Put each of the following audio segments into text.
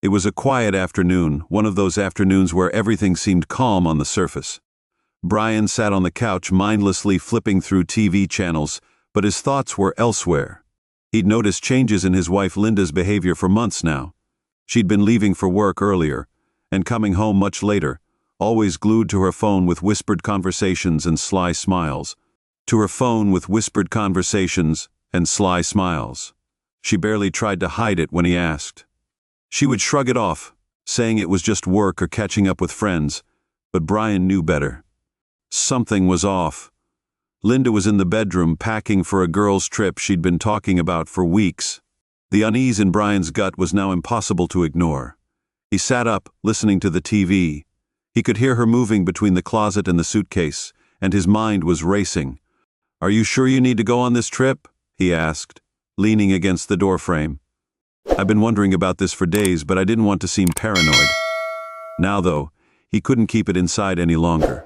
It was a quiet afternoon, one of those afternoons where everything seemed calm on the surface. Brian sat on the couch mindlessly flipping through TV channels, but his thoughts were elsewhere. He'd noticed changes in his wife Linda's behavior for months now. She'd been leaving for work earlier, and coming home much later, always glued to her phone with whispered conversations and sly smiles. To her phone with whispered conversations and sly smiles. She barely tried to hide it when he asked. She would shrug it off, saying it was just work or catching up with friends, but Brian knew better. Something was off. Linda was in the bedroom packing for a girls' trip she'd been talking about for weeks. The unease in Brian's gut was now impossible to ignore. He sat up, listening to the TV. He could hear her moving between the closet and the suitcase, and his mind was racing. "Are you sure you need to go on this trip?" he asked, leaning against the doorframe. "I've been wondering about this for days, but I didn't want to seem paranoid." Now, though, he couldn't keep it inside any longer.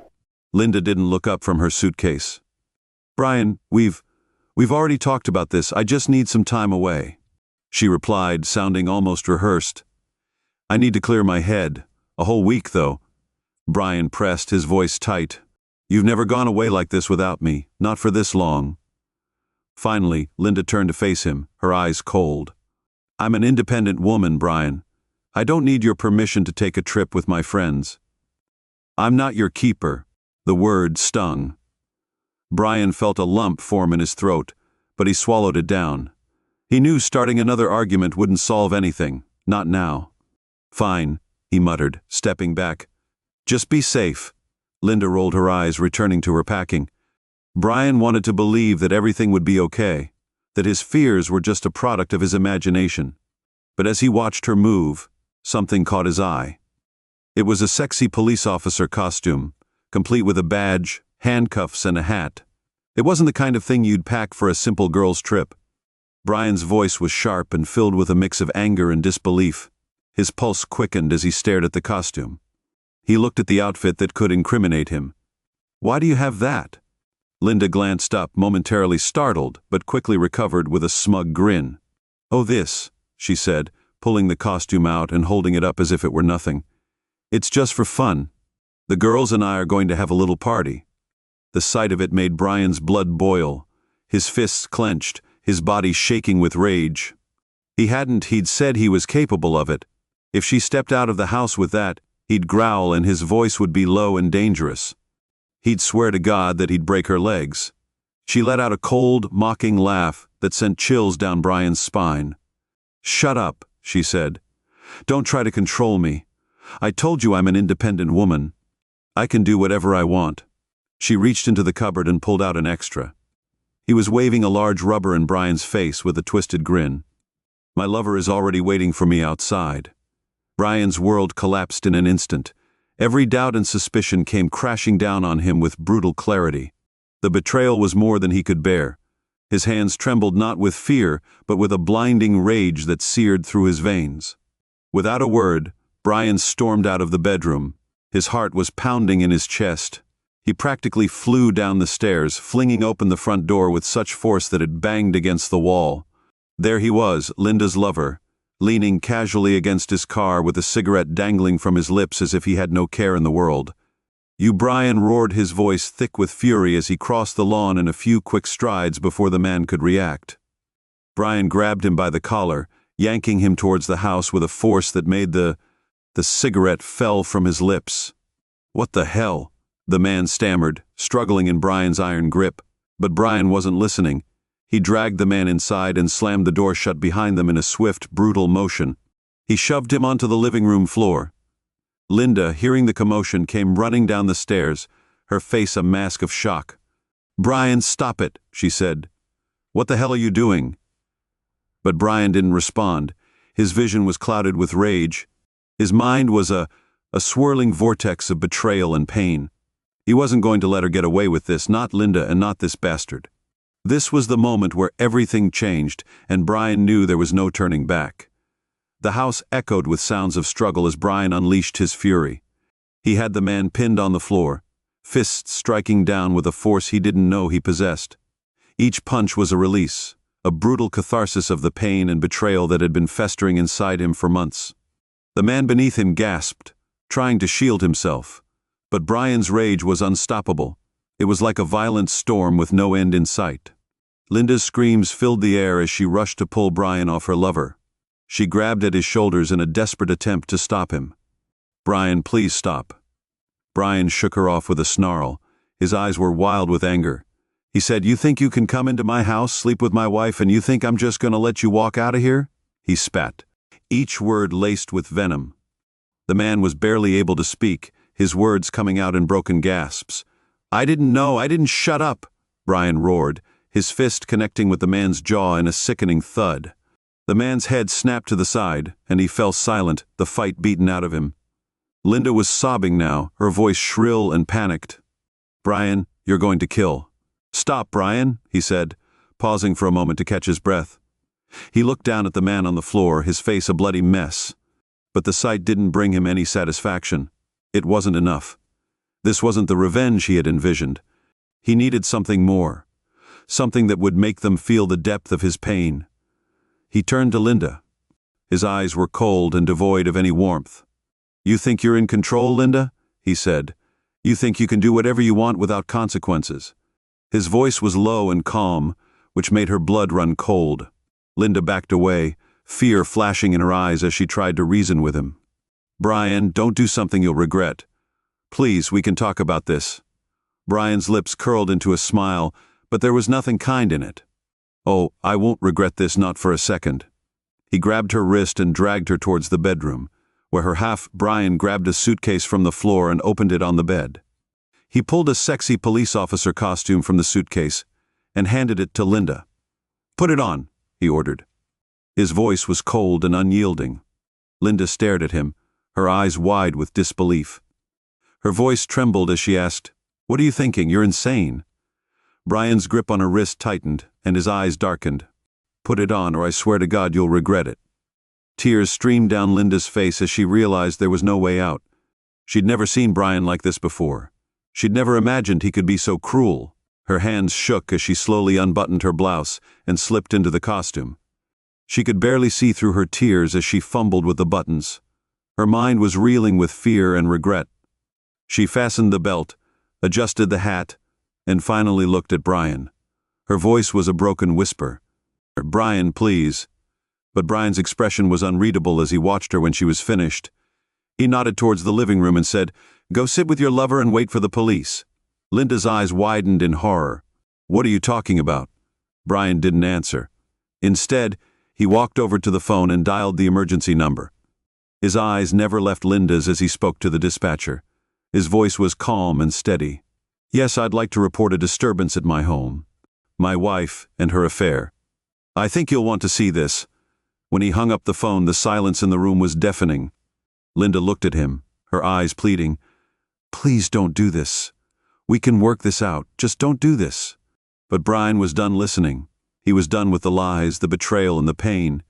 Linda didn't look up from her suitcase. "Brian, we've already talked about this. I just need some time away," she replied, sounding almost rehearsed. "I need to clear my head. A whole week, though." Brian pressed, his voice tight. "You've never gone away like this without me, not for this long." Finally, Linda turned to face him, her eyes cold. "I'm an independent woman, Brian. I don't need your permission to take a trip with my friends." "I'm not your keeper." The word stung. Brian felt a lump form in his throat, but he swallowed it down. He knew starting another argument wouldn't solve anything, not now. "Fine," he muttered, stepping back. "Just be safe." Linda rolled her eyes, returning to her packing. Brian wanted to believe that everything would be okay, that his fears were just a product of his imagination. But as he watched her move, something caught his eye. It was a sexy police officer costume, complete with a badge, handcuffs, and a hat. It wasn't the kind of thing you'd pack for a simple girl's trip. Brian's voice was sharp and filled with a mix of anger and disbelief. His pulse quickened as he stared at the costume. He looked at the outfit that could incriminate him. "Why do you have that?" Linda glanced up, momentarily startled, but quickly recovered with a smug grin. "Oh, this," she said, pulling the costume out and holding it up as if it were nothing. "It's just for fun. The girls and I are going to have a little party." The sight of it made Brian's blood boil, his fists clenched, his body shaking with rage. He'd said he was capable of it. If she stepped out of the house with that, he'd growl and his voice would be low and dangerous. He'd swear to God that he'd break her legs. She let out a cold, mocking laugh that sent chills down Brian's spine. "Shut up," she said. "Don't try to control me. I told you I'm an independent woman. I can do whatever I want." She reached into the cupboard and pulled out an extra. He was waving a large rubber in Brian's face with a twisted grin. "My lover is already waiting for me outside." Brian's world collapsed in an instant. Every doubt and suspicion came crashing down on him with brutal clarity. The betrayal was more than he could bear. His hands trembled not with fear, but with a blinding rage that seared through his veins. Without a word, Brian stormed out of the bedroom. His heart was pounding in his chest. He practically flew down the stairs, flinging open the front door with such force that it banged against the wall. There he was, Linda's lover, leaning casually against his car with a cigarette dangling from his lips as if he had no care in the world. "You, Brian," roared, his voice thick with fury as he crossed the lawn in a few quick strides before the man could react. Brian grabbed him by the collar, yanking him towards the house with a force that made the cigarette fell from his lips. "What the hell?" the man stammered, struggling in Brian's iron grip. But Brian wasn't listening. He dragged the man inside and slammed the door shut behind them in a swift, brutal motion. He shoved him onto the living room floor. Linda, hearing the commotion, came running down the stairs, her face a mask of shock. "Brian, stop it," she said. "What the hell are you doing?" But Brian didn't respond. His vision was clouded with rage. His mind was a swirling vortex of betrayal and pain. He wasn't going to let her get away with this, not Linda and not this bastard. This was the moment where everything changed, and Brian knew there was no turning back. The house echoed with sounds of struggle as Brian unleashed his fury. He had the man pinned on the floor, fists striking down with a force he didn't know he possessed. Each punch was a release, a brutal catharsis of the pain and betrayal that had been festering inside him for months. The man beneath him gasped, trying to shield himself. But Brian's rage was unstoppable. It was like a violent storm with no end in sight. Linda's screams filled the air as she rushed to pull Brian off her lover. She grabbed at his shoulders in a desperate attempt to stop him. "Brian, please stop." Brian shook her off with a snarl. His eyes were wild with anger. He said, "You think you can come into my house, sleep with my wife, and you think I'm just going to let you walk out of here?" He spat, each word laced with venom. The man was barely able to speak, his words coming out in broken gasps. I didn't shut up," Brian roared, his fist connecting with the man's jaw in a sickening thud. The man's head snapped to the side, and he fell silent, the fight beaten out of him. Linda was sobbing now, her voice shrill and panicked. "Brian, you're going to kill." "Stop, Brian," he said, pausing for a moment to catch his breath. He looked down at the man on the floor, his face a bloody mess. But the sight didn't bring him any satisfaction. It wasn't enough. This wasn't the revenge he had envisioned. He needed something more. Something that would make them feel the depth of his pain. He turned to Linda. His eyes were cold and devoid of any warmth. "You think you're in control, Linda?" he said. "You think you can do whatever you want without consequences?" His voice was low and calm, which made her blood run cold. Linda backed away, fear flashing in her eyes as she tried to reason with him. "Brian, don't do something you'll regret. Please, we can talk about this." Brian's lips curled into a smile, but there was nothing kind in it. "Oh, I won't regret this, not for a second." He grabbed her wrist and dragged her towards the bedroom, where Brian grabbed a suitcase from the floor and opened it on the bed. He pulled a sexy police officer costume from the suitcase and handed it to Linda. "Put it on," he ordered. His voice was cold and unyielding. Linda stared at him, her eyes wide with disbelief. Her voice trembled as she asked, "What are you thinking? You're insane." Brian's grip on her wrist tightened, and his eyes darkened. "Put it on, or I swear to God you'll regret it." Tears streamed down Linda's face as she realized there was no way out. She'd never seen Brian like this before. She'd never imagined he could be so cruel. Her hands shook as she slowly unbuttoned her blouse and slipped into the costume. She could barely see through her tears as she fumbled with the buttons. Her mind was reeling with fear and regret. She fastened the belt, adjusted the hat, and finally looked at Brian. Her voice was a broken whisper. "Brian, please." But Brian's expression was unreadable as he watched her when she was finished. He nodded towards the living room and said, "Go sit with your lover and wait for the police." Linda's eyes widened in horror. "What are you talking about?" Brian didn't answer. Instead, he walked over to the phone and dialed the emergency number. His eyes never left Linda's as he spoke to the dispatcher. His voice was calm and steady. "Yes, I'd like to report a disturbance at my home. My wife and her affair. I think you'll want to see this." When he hung up the phone, the silence in the room was deafening. Linda looked at him, her eyes pleading, "Please don't do this. We can work this out. Just don't do this." But Brian was done listening. He was done with the lies, the betrayal, and the pain.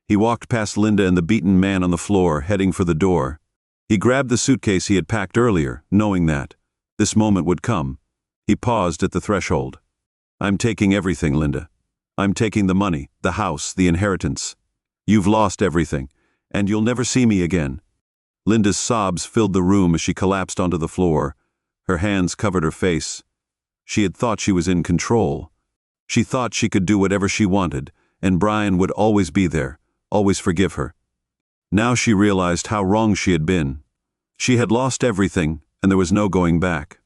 He walked past Linda and the beaten man on the floor, heading for the door. He grabbed the suitcase he had packed earlier, knowing that this moment would come. He paused at the threshold. "I'm taking everything, Linda. I'm taking the money, the house, the inheritance. You've lost everything, and you'll never see me again." Linda's sobs filled the room as she collapsed onto the floor. Her hands covered her face. She had thought she was in control. She thought she could do whatever she wanted, and Brian would always be there, always forgive her. Now she realized how wrong she had been. She had lost everything, and there was no going back.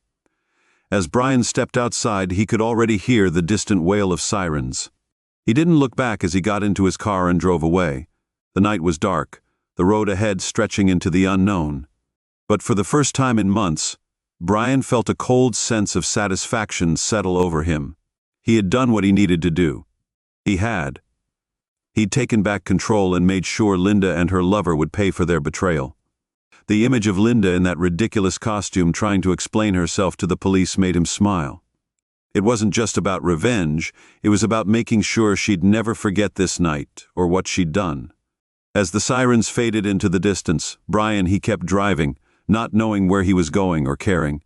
As Brian stepped outside, he could already hear the distant wail of sirens. He didn't look back as he got into his car and drove away. The night was dark, the road ahead stretching into the unknown. But for the first time in months, Brian felt a cold sense of satisfaction settle over him. He had done what he needed to do. He'd taken back control and made sure Linda and her lover would pay for their betrayal. The image of Linda in that ridiculous costume trying to explain herself to the police made him smile. It wasn't just about revenge, it was about making sure she'd never forget this night or what she'd done. As the sirens faded into the distance, he kept driving, not knowing where he was going or caring.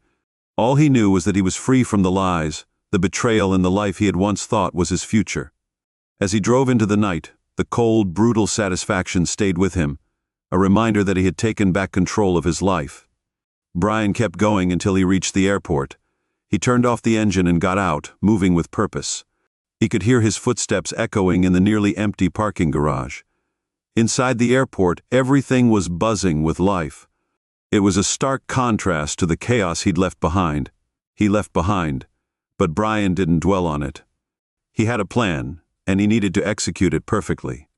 All he knew was that he was free from the lies, the betrayal, and the life he had once thought was his future. As he drove into the night, the cold, brutal satisfaction stayed with him, a reminder that he had taken back control of his life. Brian kept going until he reached the airport. He turned off the engine and got out, moving with purpose. He could hear his footsteps echoing in the nearly empty parking garage. Inside the airport, everything was buzzing with life. It was a stark contrast to the chaos he'd left behind. He left behind, but Brian didn't dwell on it. He had a plan, and he needed to execute it perfectly.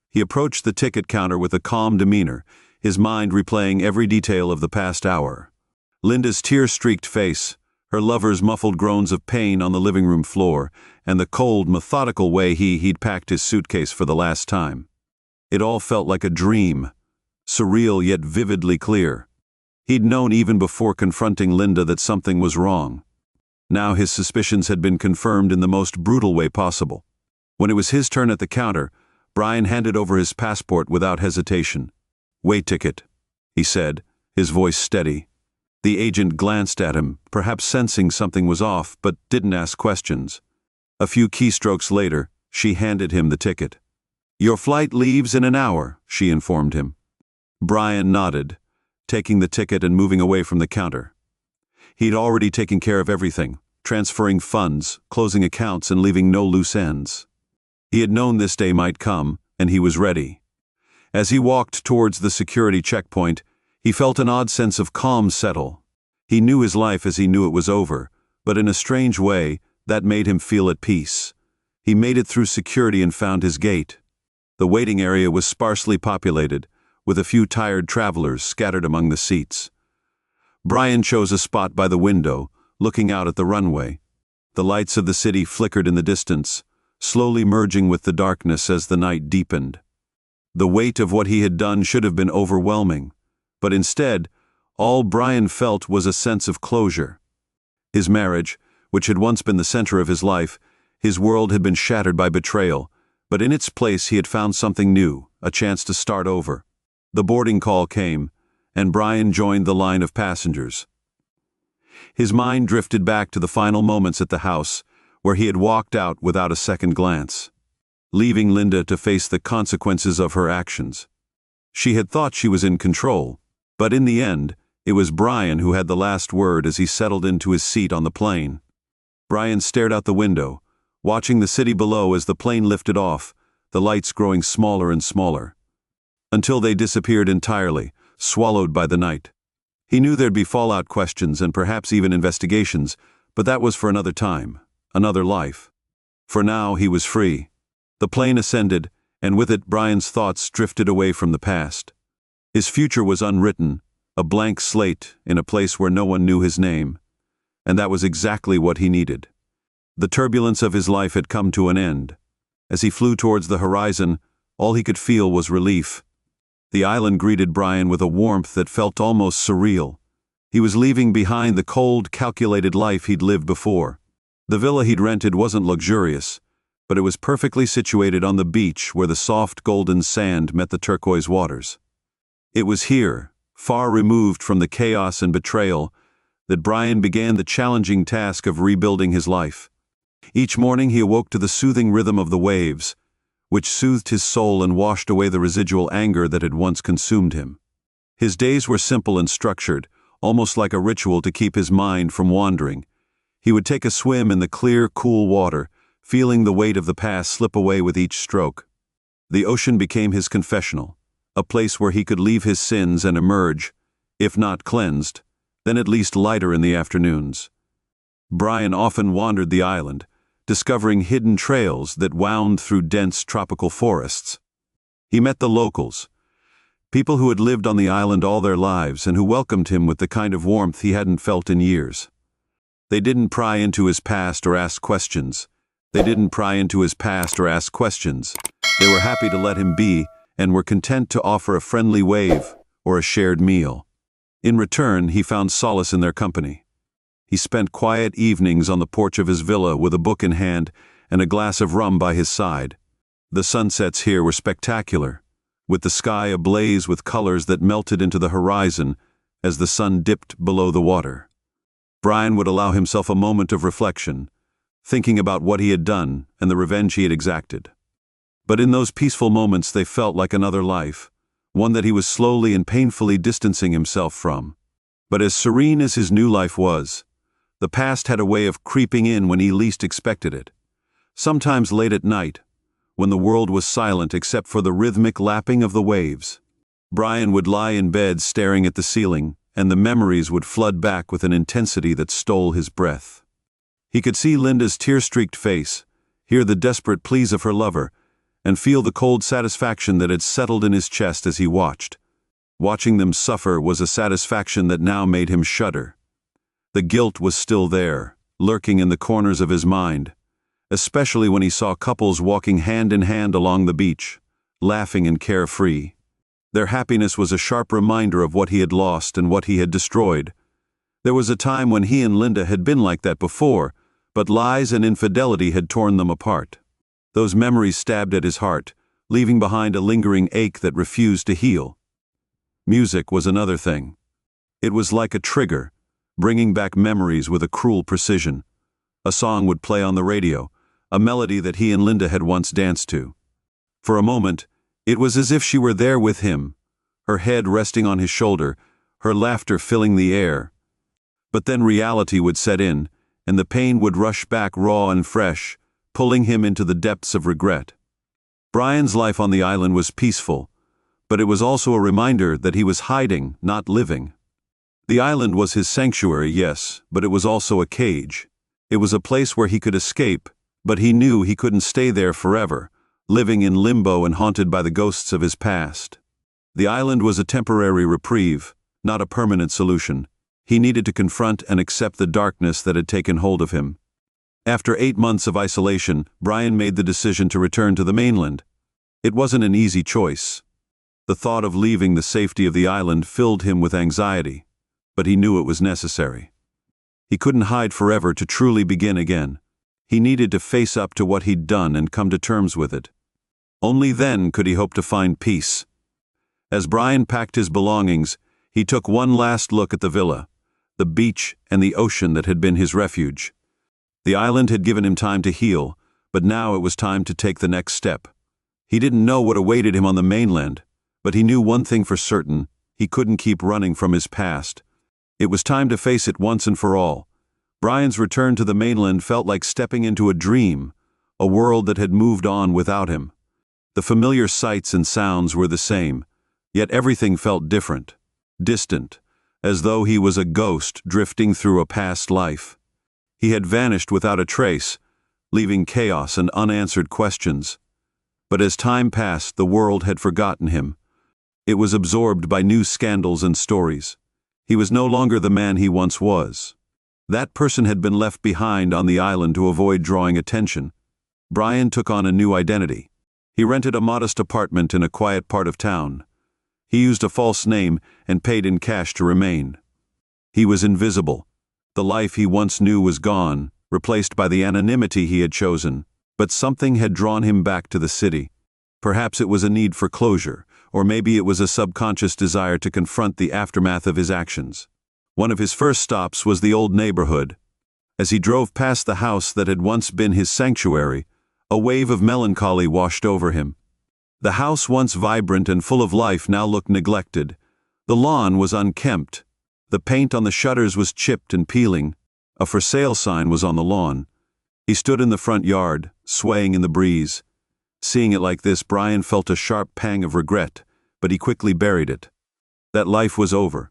He approached the ticket counter with a calm demeanor, his mind replaying every detail of the past hour. Linda's tear-streaked face, her lover's muffled groans of pain on the living room floor, and the cold, methodical way he'd packed his suitcase for the last time. It all felt like a dream, surreal yet vividly clear. He'd known even before confronting Linda that something was wrong. Now his suspicions had been confirmed in the most brutal way possible. When it was his turn at the counter, Brian handed over his passport without hesitation. "Wait ticket," he said, his voice steady. The agent glanced at him, perhaps sensing something was off, but didn't ask questions. A few keystrokes later, she handed him the ticket. "Your flight leaves in an hour," she informed him. Brian nodded, taking the ticket and moving away from the counter. He'd already taken care of everything, transferring funds, closing accounts, and leaving no loose ends. He had known this day might come, and he was ready. As he walked towards the security checkpoint, he felt an odd sense of calm settle. He knew his life as he knew it was over, but in a strange way, that made him feel at peace. He made it through security and found his gate. The waiting area was sparsely populated, with a few tired travelers scattered among the seats. Brian chose a spot by the window, looking out at the runway. The lights of the city flickered in the distance, slowly merging with the darkness as the night deepened. The weight of what he had done should have been overwhelming, but instead, all Brian felt was a sense of closure. His marriage, which had once been the center of his life, his world had been shattered by betrayal, but in its place he had found something new, a chance to start over. The boarding call came, and Brian joined the line of passengers. His mind drifted back to the final moments at the house, where he had walked out without a second glance, leaving Linda to face the consequences of her actions. She had thought she was in control, but in the end, it was Brian who had the last word as he settled into his seat on the plane. Brian stared out the window, watching the city below as the plane lifted off, the lights growing smaller and smaller, until they disappeared entirely, swallowed by the night. He knew there'd be fallout questions and perhaps even investigations, but that was for another time, another life. For now, he was free. The plane ascended, and with it Brian's thoughts drifted away from the past. His future was unwritten, a blank slate in a place where no one knew his name. And that was exactly what he needed. The turbulence of his life had come to an end. As he flew towards the horizon, all he could feel was relief. The island greeted Brian with a warmth that felt almost surreal. He was leaving behind the cold, calculated life he'd lived before. The villa he'd rented wasn't luxurious, but it was perfectly situated on the beach where the soft golden sand met the turquoise waters. It was here, far removed from the chaos and betrayal, that Brian began the challenging task of rebuilding his life. Each morning he awoke to the soothing rhythm of the waves, which soothed his soul and washed away the residual anger that had once consumed him. His days were simple and structured, almost like a ritual to keep his mind from wandering. He would take a swim in the clear, cool water, feeling the weight of the past slip away with each stroke. The ocean became his confessional, a place where he could leave his sins and emerge, if not cleansed, then at least lighter in the afternoons. Brian often wandered the island, discovering hidden trails that wound through dense tropical forests. He met the locals, people who had lived on the island all their lives and who welcomed him with the kind of warmth he hadn't felt in years. They didn't pry into his past or ask questions. They were happy to let him be and were content to offer a friendly wave or a shared meal. In return, he found solace in their company. He spent quiet evenings on the porch of his villa with a book in hand and a glass of rum by his side. The sunsets here were spectacular, with the sky ablaze with colors that melted into the horizon as the sun dipped below the water. Brian would allow himself a moment of reflection, thinking about what he had done and the revenge he had exacted. But in those peaceful moments they felt like another life, one that he was slowly and painfully distancing himself from. But as serene as his new life was, the past had a way of creeping in when he least expected it. Sometimes late at night, when the world was silent except for the rhythmic lapping of the waves, Brian would lie in bed staring at the ceiling, and the memories would flood back with an intensity that stole his breath. He could see Linda's tear-streaked face, hear the desperate pleas of her lover, and feel the cold satisfaction that had settled in his chest as he watched. Watching them suffer was a satisfaction that now made him shudder. The guilt was still there, lurking in the corners of his mind, especially when he saw couples walking hand in hand along the beach, laughing and carefree. Their happiness was a sharp reminder of what he had lost and what he had destroyed. There was a time when he and Linda had been like that before, but lies and infidelity had torn them apart. Those memories stabbed at his heart, leaving behind a lingering ache that refused to heal. Music was another thing. It was like a trigger, bringing back memories with a cruel precision. A song would play on the radio, a melody that he and Linda had once danced to. For a moment, it was as if she were there with him, her head resting on his shoulder, her laughter filling the air. But then reality would set in, and the pain would rush back raw and fresh, pulling him into the depths of regret. Brian's life on the island was peaceful, but it was also a reminder that he was hiding, not living. The island was his sanctuary, yes, but it was also a cage. It was a place where he could escape, but he knew he couldn't stay there forever, living in limbo and haunted by the ghosts of his past. The island was a temporary reprieve, not a permanent solution. He needed to confront and accept the darkness that had taken hold of him. After 8 months of isolation, Brian made the decision to return to the mainland. It wasn't an easy choice. The thought of leaving the safety of the island filled him with anxiety, but he knew it was necessary. He couldn't hide forever to truly begin again. He needed to face up to what he'd done and come to terms with it. Only then could he hope to find peace. As Brian packed his belongings, he took one last look at the villa, the beach and the ocean that had been his refuge. The island had given him time to heal, but now it was time to take the next step. He didn't know what awaited him on the mainland, but he knew one thing for certain: he couldn't keep running from his past. It was time to face it once and for all. Brian's return to the mainland felt like stepping into a dream, a world that had moved on without him. The familiar sights and sounds were the same, yet everything felt different, distant, as though he was a ghost drifting through a past life. He had vanished without a trace, leaving chaos and unanswered questions. But as time passed, the world had forgotten him. It was absorbed by new scandals and stories. He was no longer the man he once was. That person had been left behind on the island to avoid drawing attention. Brian took on a new identity. He rented a modest apartment in a quiet part of town. He used a false name and paid in cash to remain. He was invisible. The life he once knew was gone, replaced by the anonymity he had chosen. But something had drawn him back to the city. Perhaps it was a need for closure, or maybe it was a subconscious desire to confront the aftermath of his actions. One of his first stops was the old neighborhood. As he drove past the house that had once been his sanctuary, a wave of melancholy washed over him. The house, once vibrant and full of life, now looked neglected. The lawn was unkempt. The paint on the shutters was chipped and peeling. A for sale sign was on the lawn. He stood in the front yard, swaying in the breeze. Seeing it like this, Brian felt a sharp pang of regret, but he quickly buried it. That life was over,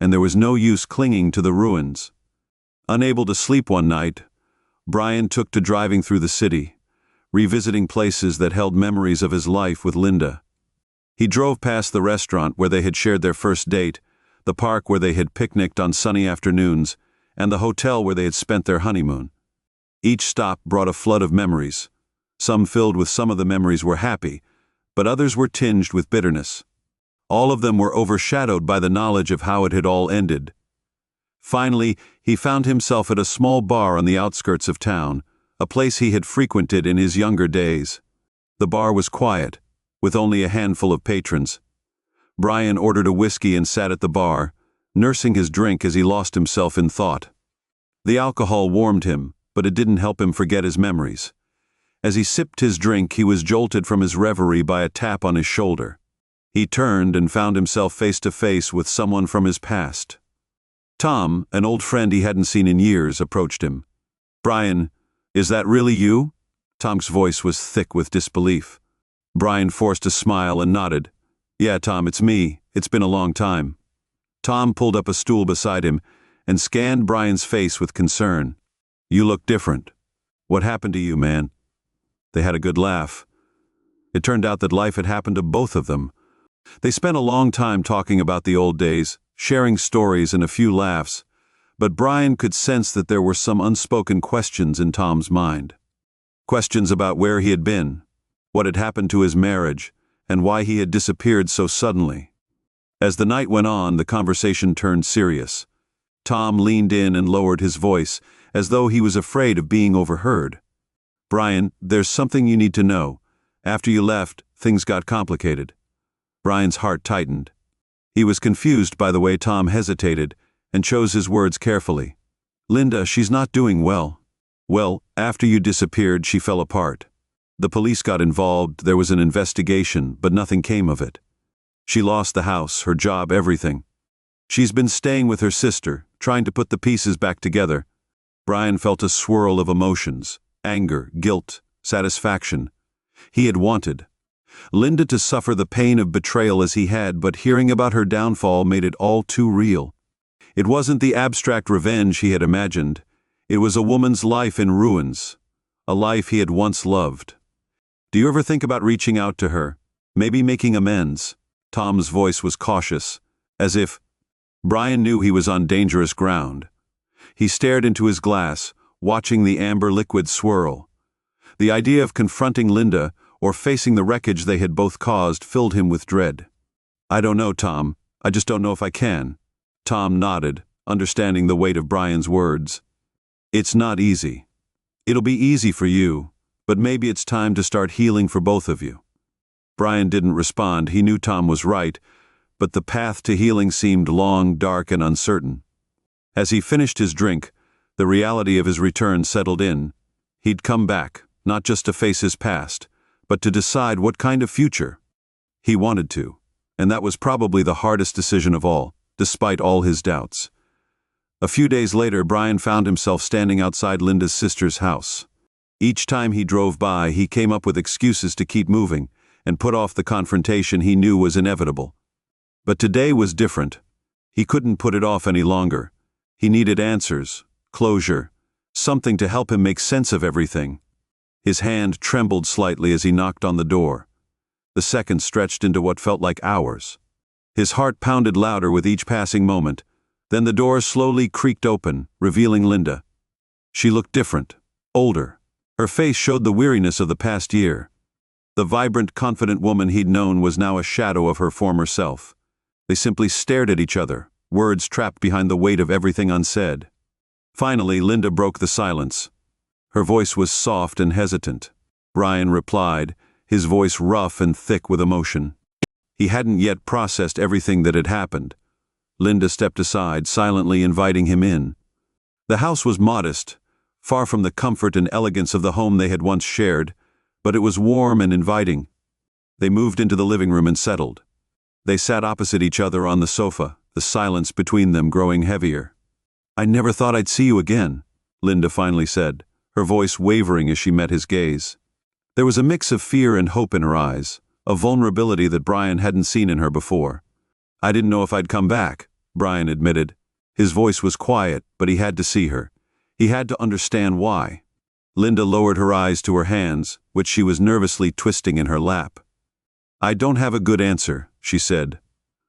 and there was no use clinging to the ruins. Unable to sleep one night, Brian took to driving through the city, revisiting places that held memories of his life with Linda. He drove past the restaurant where they had shared their first date, the park where they had picnicked on sunny afternoons, and the hotel where they had spent their honeymoon. Each stop brought a flood of memories. Some filled with some of the memories were happy, but others were tinged with bitterness. All of them were overshadowed by the knowledge of how it had all ended. Finally, he found himself at a small bar on the outskirts of town, a place he had frequented in his younger days. The bar was quiet, with only a handful of patrons. Brian ordered a whiskey and sat at the bar, nursing his drink as he lost himself in thought. The alcohol warmed him, but it didn't help him forget his memories. As he sipped his drink, he was jolted from his reverie by a tap on his shoulder. He turned and found himself face to face with someone from his past. Tom, an old friend he hadn't seen in years, approached him. "Brian, is that really you?" Tom's voice was thick with disbelief. Brian forced a smile and nodded. "Yeah, Tom, it's me. It's been a long time." Tom pulled up a stool beside him and scanned Brian's face with concern. "You look different. What happened to you, man?" They had a good laugh. It turned out that life had happened to both of them. They spent a long time talking about the old days, sharing stories and a few laughs, but Brian could sense that there were some unspoken questions in Tom's mind. Questions about where he had been, what had happened to his marriage, and why he had disappeared so suddenly. As the night went on, the conversation turned serious. Tom leaned in and lowered his voice, as though he was afraid of being overheard. "Brian, there's something you need to know. After you left, things got complicated." Brian's heart tightened. He was confused by the way Tom hesitated and chose his words carefully. "Linda, she's not doing well." "Well, after you disappeared, she fell apart. The police got involved, there was an investigation, but nothing came of it. She lost the house, her job, everything. She's been staying with her sister, trying to put the pieces back together." Brian felt a swirl of emotions, anger, guilt, satisfaction. He had wanted Linda to suffer the pain of betrayal as he had, but hearing about her downfall made it all too real. It wasn't the abstract revenge he had imagined. It was a woman's life in ruins, a life he had once loved. "Do you ever think about reaching out to her, maybe making amends?" Tom's voice was cautious, as if Brian knew he was on dangerous ground. He stared into his glass, watching the amber liquid swirl. The idea of confronting Linda or facing the wreckage they had both caused filled him with dread. "I don't know, Tom. I just don't know if I can." Tom nodded, understanding the weight of Brian's words. "It's not easy. It'll be easy for you, but maybe it's time to start healing for both of you." Brian didn't respond. He knew Tom was right, but the path to healing seemed long, dark, and uncertain. As he finished his drink, the reality of his return settled in. He'd come back, not just to face his past, but to decide what kind of future. He wanted to, and that was probably the hardest decision of all, despite all his doubts. A few days later, Brian found himself standing outside Linda's sister's house. Each time he drove by, he came up with excuses to keep moving and put off the confrontation he knew was inevitable. But today was different. He couldn't put it off any longer. He needed answers, closure, something to help him make sense of everything. His hand trembled slightly as he knocked on the door. The seconds stretched into what felt like hours. His heart pounded louder with each passing moment. Then the door slowly creaked open, revealing Linda. She looked different, older. Her face showed the weariness of the past year. The vibrant, confident woman he'd known was now a shadow of her former self. They simply stared at each other, words trapped behind the weight of everything unsaid. Finally, Linda broke the silence. Her voice was soft and hesitant. Brian replied, his voice rough and thick with emotion. He hadn't yet processed everything that had happened. Linda stepped aside, silently inviting him in. The house was modest, far from the comfort and elegance of the home they had once shared, but it was warm and inviting. They moved into the living room and settled. They sat opposite each other on the sofa, the silence between them growing heavier. "I never thought I'd see you again," Linda finally said, her voice wavering as she met his gaze. There was a mix of fear and hope in her eyes, a vulnerability that Brian hadn't seen in her before. "I didn't know if I'd come back," Brian admitted. His voice was quiet, but he had to see her. He had to understand why. Linda lowered her eyes to her hands, which she was nervously twisting in her lap. "I don't have a good answer," she said.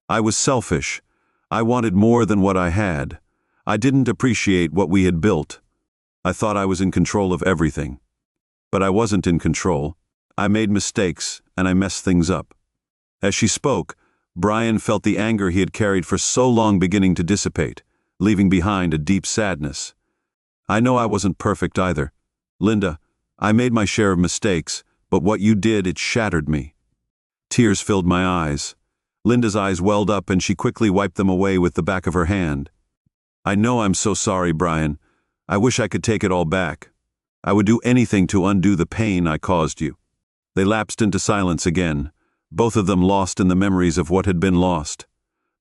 "I was selfish. I wanted more than what I had. I didn't appreciate what we had built. I thought I was in control of everything. But I wasn't in control. I made mistakes, and I messed things up." As she spoke, Brian felt the anger he had carried for so long beginning to dissipate, leaving behind a deep sadness. "I know I wasn't perfect either. Linda, I made my share of mistakes, but what you did, it shattered me." Tears filled my eyes. Linda's eyes welled up and she quickly wiped them away with the back of her hand. "I know I'm so sorry, Brian. I wish I could take it all back. I would do anything to undo the pain I caused you." They lapsed into silence again. both of them lost in the memories of what had been lost.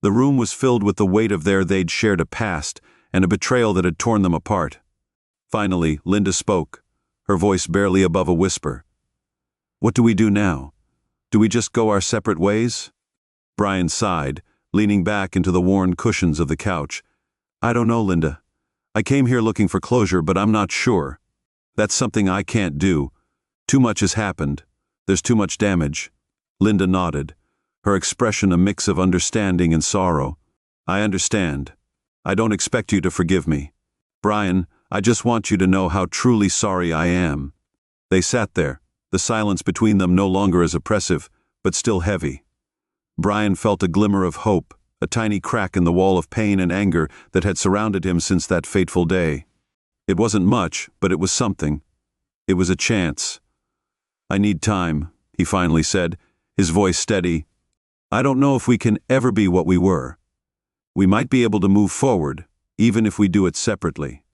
The room was filled with the weight of they'd shared a past and a betrayal that had torn them apart. Finally, Linda spoke, her voice barely above a whisper. "What do we do now? Do we just go our separate ways?" Brian sighed, leaning back into the worn cushions of the couch. "I don't know, Linda. I came here looking for closure, but I'm not sure. That's something I can't do. Too much has happened. There's too much damage." Linda nodded, her expression a mix of understanding and sorrow. "I understand. I don't expect you to forgive me. Brian, I just want you to know how truly sorry I am." They sat there, the silence between them no longer as oppressive, but still heavy. Brian felt a glimmer of hope, a tiny crack in the wall of pain and anger that had surrounded him since that fateful day. It wasn't much, but it was something. It was a chance. "I need time," he finally said, his voice steady. "I don't know if we can ever be what we were. We might be able to move forward, even if we do it separately."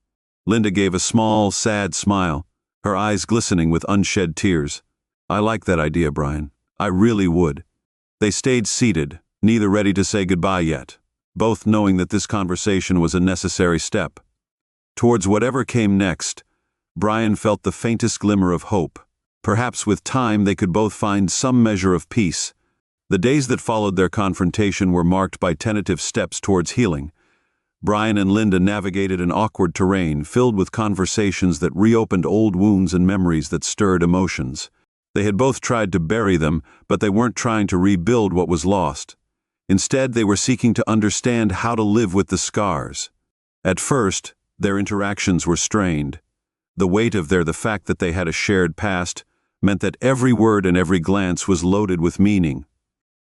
Linda gave a small, sad smile, her eyes glistening with unshed tears. "I like that idea, Brian. I really would." They stayed seated, neither ready to say goodbye yet, both knowing that this conversation was a necessary step. Towards whatever came next, Brian felt the faintest glimmer of hope. Perhaps with time they could both find some measure of peace. The days that followed their confrontation were marked by tentative steps towards healing. Brian and Linda navigated an awkward terrain filled with conversations that reopened old wounds and memories that stirred emotions. They had both tried to bury them, but they weren't trying to rebuild what was lost. Instead, they were seeking to understand how to live with the scars. At first, their interactions were strained. The weight of the fact that they had a shared past meant that every word and every glance was loaded with meaning.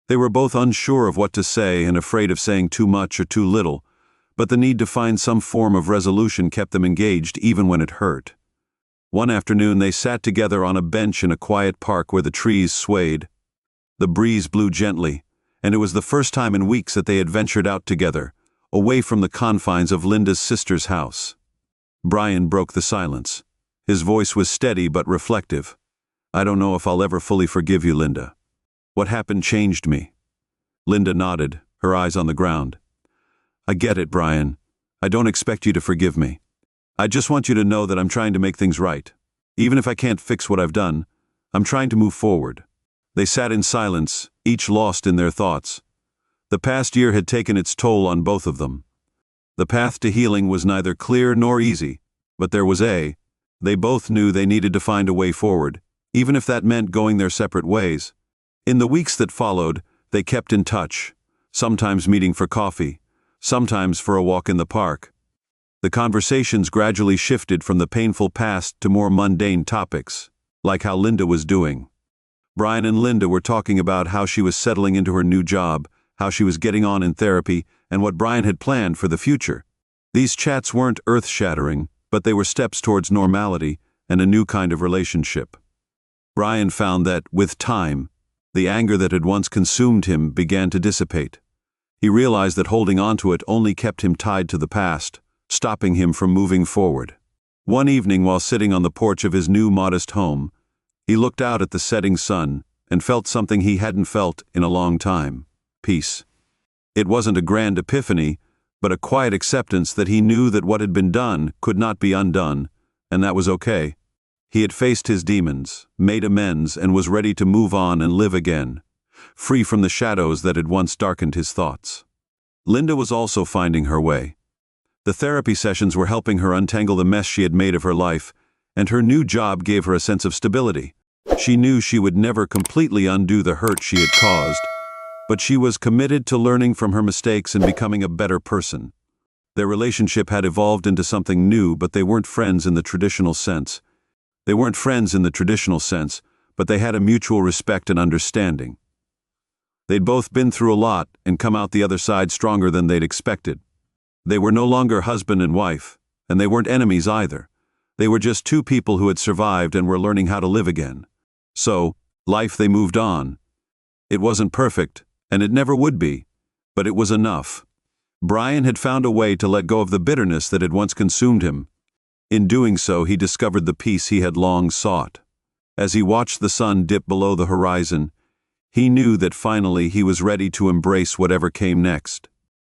They were both unsure of what to say and afraid of saying too much or too little, but the need to find some form of resolution kept them engaged even when it hurt. One afternoon they sat together on a bench in a quiet park where the trees swayed. The breeze blew gently, and it was the first time in weeks that they had ventured out together, away from the confines of Linda's sister's house. Brian broke the silence. His voice was steady but reflective. "I don't know if I'll ever fully forgive you, Linda. What happened changed me." Linda nodded, her eyes on the ground. "I get it, Brian. I don't expect you to forgive me. I just want you to know that I'm trying to make things right. Even if I can't fix what I've done, I'm trying to move forward." They sat in silence, each lost in their thoughts. The past year had taken its toll on both of them. The path to healing was neither clear nor easy, but there was they both knew they needed to find a way forward, even if that meant going their separate ways. In the weeks that followed, they kept in touch, sometimes meeting for coffee, sometimes for a walk in the park. The conversations gradually shifted from the painful past to more mundane topics, like how Linda was doing. Brian and Linda were talking about how she was settling into her new job, how she was getting on in therapy, and what Brian had planned for the future. These chats weren't earth-shattering, but they were steps towards normality and a new kind of relationship. Brian found that, with time, the anger that had once consumed him began to dissipate. He realized that holding on to it only kept him tied to the past, stopping him from moving forward. One evening while sitting on the porch of his new modest home, he looked out at the setting sun and felt something he hadn't felt in a long time: peace. It wasn't a grand epiphany, but a quiet acceptance that he knew that what had been done could not be undone, and that was okay. He had faced his demons, made amends, and was ready to move on and live again, free from the shadows that had once darkened his thoughts. Linda was also finding her way. The therapy sessions were helping her untangle the mess she had made of her life, and her new job gave her a sense of stability. She knew she would never completely undo the hurt she had caused, but she was committed to learning from her mistakes and becoming a better person. Their relationship had evolved into something new, but they weren't friends in the traditional sense. But they had a mutual respect and understanding. They'd both been through a lot and come out the other side stronger than they'd expected. They were no longer husband and wife, and they weren't enemies either. They were just two people who had survived and were learning how to live again. So, they moved on. It wasn't perfect, and it never would be, but it was enough. Brian had found a way to let go of the bitterness that had once consumed him. In doing so, he discovered the peace he had long sought. As he watched the sun dip below the horizon, He knew that finally he was ready to embrace whatever came next.